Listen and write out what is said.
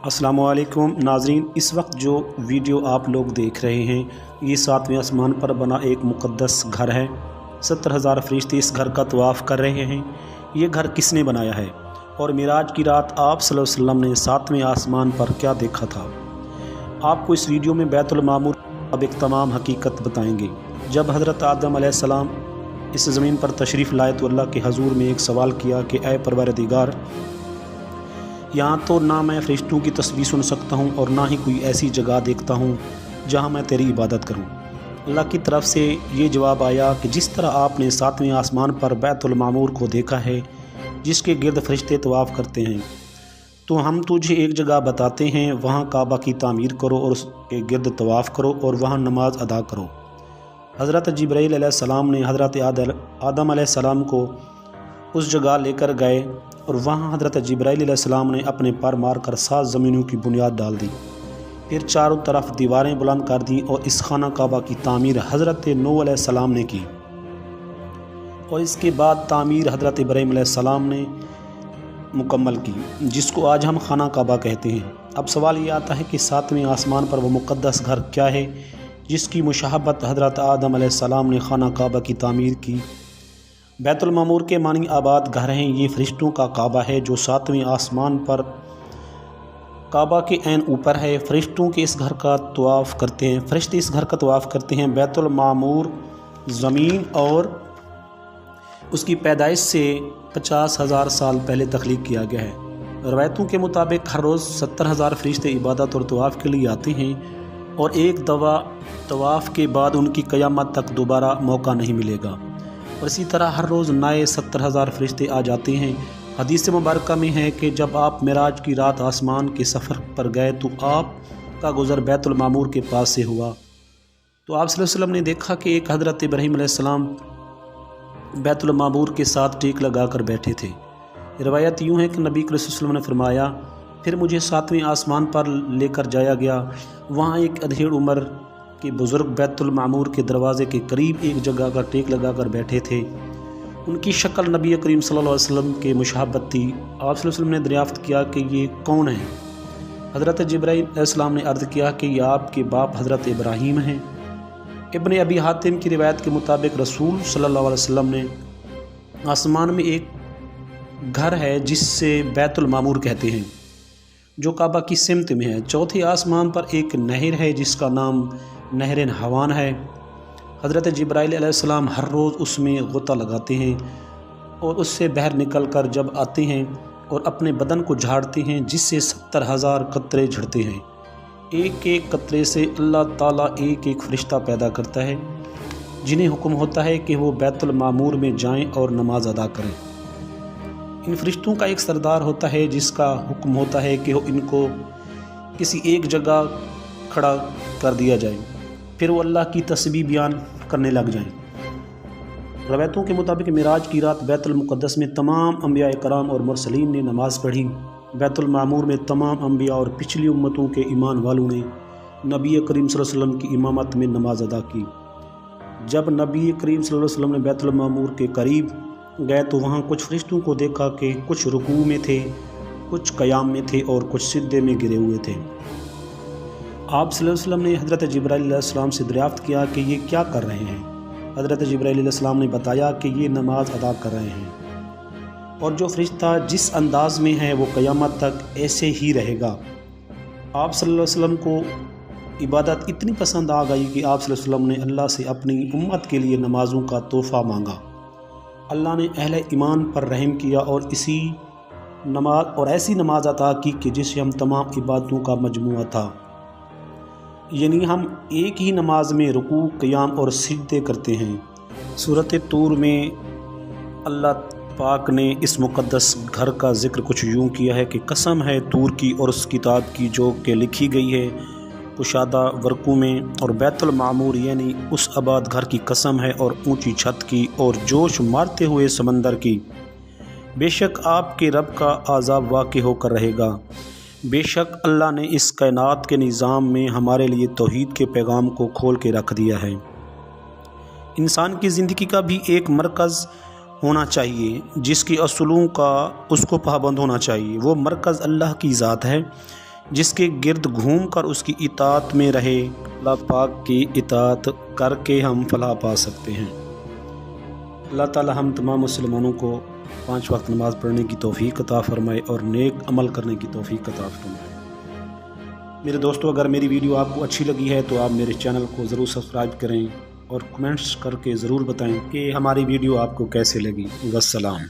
السلام علیکم ناظرین، اس وقت جو ویڈیو آپ لوگ دیکھ رہے ہیں یہ 7ویں آسمان پر بنا ایک مقدس گھر ہے۔ 70,000 فرشتے اس گھر کا طواف کر رہے ہیں۔ یہ گھر کس نے بنایا ہے اور معراج کی رات آپ صلی اللہ علیہ وسلم نے 7ویں آسمان پر کیا دیکھا تھا؟ آپ کو اس ویڈیو میں بیت المعمور اب ایک تمام حقیقت بتائیں گے۔ جب حضرت آدم علیہ السلام اس زمین پر تشریف لائے تو اللہ کے حضور میں ایک سوال کیا کہ اے پروردگار، یہاں تو نہ میں فرشتوں کی تسبیح سن سکتا ہوں اور نہ ہی کوئی ایسی جگہ دیکھتا ہوں جہاں میں تیری عبادت کروں۔ اللہ کی طرف سے یہ جواب آیا کہ جس طرح آپ نے 7ویں آسمان پر بیت المعمور کو دیکھا ہے جس کے گرد فرشتے طواف کرتے ہیں، تو ہم تجھے ایک جگہ بتاتے ہیں، وہاں کعبہ کی تعمیر کرو اور اس کے گرد طواف کرو اور وہاں نماز ادا کرو۔ حضرت جبرائیل علیہ السلام نے حضرت آدم علیہ السلام کو اس جگہ لے کر گئے اور وہاں حضرت جبرائیل علیہ السلام نے اپنے پر مار کر 7 زمینوں کی بنیاد ڈال دی، پھر چاروں طرف دیواریں بلند کر دیں اور اس خانہ کعبہ کی تعمیر حضرت نوح علیہ السلام نے کی اور اس کے بعد تعمیر حضرت ابراہیم علیہ السلام نے مکمل کی، جس کو آج ہم خانہ کعبہ کہتے ہیں۔ اب سوال یہ آتا ہے کہ 7ویں آسمان پر وہ مقدس گھر کیا ہے جس کی مشابہت حضرت آدم علیہ السلام نے خانہ کعبہ کی تعمیر کی؟ بیت المعمور کے معنی آباد گھر ہیں۔ یہ فرشتوں کا کعبہ ہے جو 7ویں آسمان پر کعبہ کے عین اوپر ہے۔ فرشتوں کے اس گھر کا طواف کرتے ہیں، فرشتے اس گھر کا طواف کرتے ہیں۔ بیت المعمور زمین اور اس کی پیدائش سے 50,000 سال پہلے تخلیق کیا گیا ہے۔ روایتوں کے مطابق ہر روز 70,000 فرشتے عبادت اور طواف کے لیے آتے ہیں اور ایک طواف کے بعد ان کی قیامت تک دوبارہ موقع نہیں ملے گا، اور اسی طرح ہر روز نئے 70,000 فرشتے آ جاتے ہیں۔ حدیث مبارکہ میں ہے کہ جب آپ معراج کی رات آسمان کے سفر پر گئے تو آپ کا گزر بیت المعمور کے پاس سے ہوا، تو آپ صلی اللہ علیہ وسلم نے دیکھا کہ ایک حضرت ابراہیم علیہ السلام بیت المعمور کے ساتھ ٹیک لگا کر بیٹھے تھے۔ روایت یوں ہے کہ نبی صلی اللہ علیہ وسلم نے فرمایا، پھر مجھے 7ویں آسمان پر لے کر جایا گیا، وہاں ایک ادھیڑ عمر کے بزرگ بیت المعمور کے دروازے کے قریب ایک جگہ کا ٹیک لگا کر بیٹھے تھے۔ ان کی شکل نبی کریم صلی اللہ علیہ وسلم کے مشابہت تھی۔ آپ صلی اللہ علیہ وسلم نے دریافت کیا کہ یہ کون ہیں؟ حضرت جبرائیل علیہ السلام نے عرض کیا کہ یہ آپ کے باپ حضرت ابراہیم ہیں۔ ابن ابی حاتم کی روایت کے مطابق رسول صلی اللہ علیہ وسلم نے آسمان میں ایک گھر ہے جس سے بیت المعمور کہتے ہیں، جو کعبہ کی سمت میں ہے۔ 4تھے آسمان پر ایک نہر ہے جس کا نام نہر حوان ہے۔ حضرت جبرائیل علیہ السلام ہر روز اس میں غوطہ لگاتے ہیں اور اس سے باہر نکل کر جب آتے ہیں اور اپنے بدن کو جھاڑتے ہیں جس سے 70,000 قطرے جھڑتے ہیں۔ ایک ایک قطرے سے اللہ تعالیٰ ایک ایک فرشتہ پیدا کرتا ہے جنہیں حکم ہوتا ہے کہ وہ بیت المعمور میں جائیں اور نماز ادا کریں۔ ان فرشتوں کا ایک سردار ہوتا ہے جس کا حکم ہوتا ہے کہ ان کو کسی ایک جگہ کھڑا کر دیا جائے، پھر وہ اللہ کی تسبیح بیان کرنے لگ جائیں۔ روایتوں کے مطابق معراج کی رات بیت المقدس میں تمام انبیاء کرام اور مرسلین نے نماز پڑھی۔ بیت المعمور میں تمام انبیاء اور پچھلی امتوں کے ایمان والوں نے نبی کریم صلی اللہ علیہ وسلم کی امامت میں نماز ادا کی۔ جب نبی کریم صلی اللہ علیہ وسلم نے بیت المعمور کے قریب گئے تو وہاں کچھ فرشتوں کو دیکھا کہ کچھ رکوع میں تھے، کچھ قیام میں تھے اور کچھ سجدے میں گرے ہوئے تھے۔ آپ صلی اللہ علیہ وسلم نے حضرت جبرائیل علیہ السلام سے دریافت کیا کہ یہ کیا کر رہے ہیں؟ حضرت جبرائیل علیہ السلام نے بتایا کہ یہ نماز ادا کر رہے ہیں، اور جو فرشتہ جس انداز میں ہے وہ قیامت تک ایسے ہی رہے گا۔ آپ صلی اللہ علیہ وسلم کو عبادت اتنی پسند آ گئی کہ آپ صلی اللہ علیہ وسلم نے اللہ سے اپنی امت کے لیے نمازوں کا تحفہ مانگا۔ اللہ نے اہل ایمان پر رحم کیا اور ایسی نماز عطا کی کہ جسے ہم تمام عبادتوں کا مجموعہ تھا، یعنی ہم ایک ہی نماز میں رکوع، قیام اور سجدے کرتے ہیں۔ سورۃ طور میں اللہ پاک نے اس مقدس گھر کا ذکر کچھ یوں کیا ہے کہ قسم ہے طور کی اور اس کتاب کی جو کہ لکھی گئی ہے کشادہ ورقوں میں، اور بیت المعمور یعنی اس آباد گھر کی قسم ہے، اور اونچی چھت کی اور جوش مارتے ہوئے سمندر کی۔ بے شک آپ کے رب کا عذاب واقع ہو کر رہے گا۔ بے شک اللہ نے اس کائنات کے نظام میں ہمارے لیے توحید کے پیغام کو کھول کے رکھ دیا ہے۔ انسان کی زندگی کا بھی ایک مرکز ہونا چاہیے جس کی اصولوں کا اس کو پابند ہونا چاہیے۔ وہ مرکز اللہ کی ذات ہے۔ جس کے گرد گھوم کر اس کی اطاعت میں رہے۔ اللہ پاک کی اطاعت کر کے ہم فلاح پا سکتے ہیں۔ اللہ تعالی ہم تمام مسلمانوں کو 5 وقت نماز پڑھنے کی توفیق عطا فرمائے اور نیک عمل کرنے کی توفیق عطا فرمائے۔ میرے دوستو، اگر میری ویڈیو آپ کو اچھی لگی ہے تو آپ میرے چینل کو ضرور سبسکرائب کریں اور کمنٹس کر کے ضرور بتائیں کہ ہماری ویڈیو آپ کو کیسے لگی۔ والسلام۔